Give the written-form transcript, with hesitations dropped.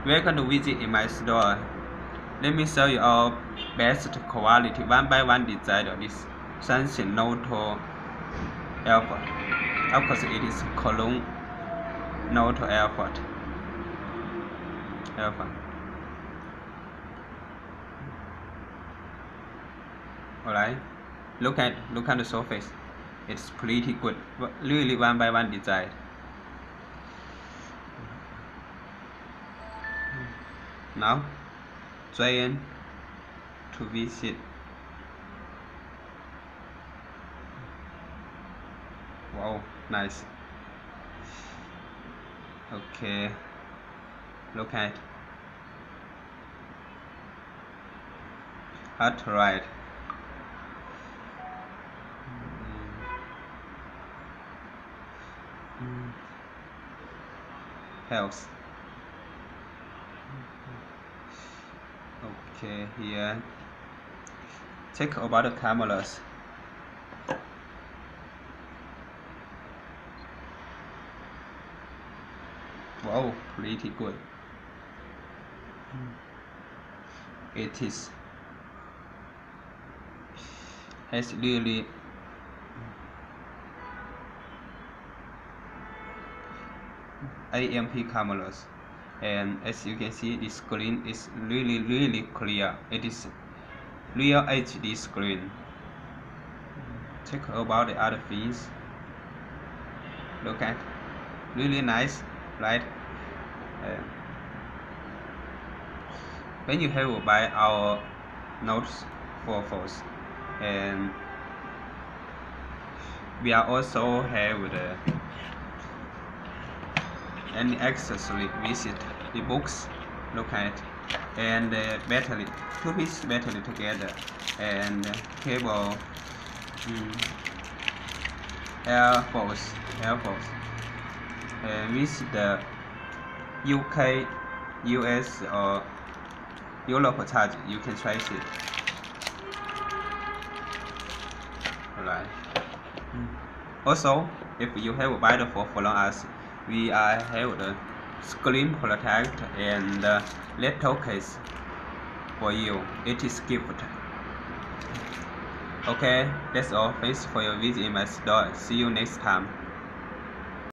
Welcome to visit in my store. Let me show you our best quality one by one design of this Samsung Note Alpha. Of course, it is Cologne Note Alpha. Alright, look at the surface. It's pretty good. Really one by one design. Now, join to visit. Wow, nice. Okay, look at hot right. Health. Okay, here. Check about the cameras. Wow, pretty good. It is has really AMP cameras, and as you can see, the screen is really clear. It is real HD screen. Check about the other things. Look at, really nice, right? When you have buy our Note 4 Force, and we are also have the any accessory visit the books. Look at, and the battery, 2-piece battery together, and cable, Air Force, with the UK, US or Europe charge. You can trace it. Alright. Also, if you have buy the phone from us, we have the screen protect and laptop case for you. It is gift. Okay, that's all. Thanks for your visit in my store. See you next time.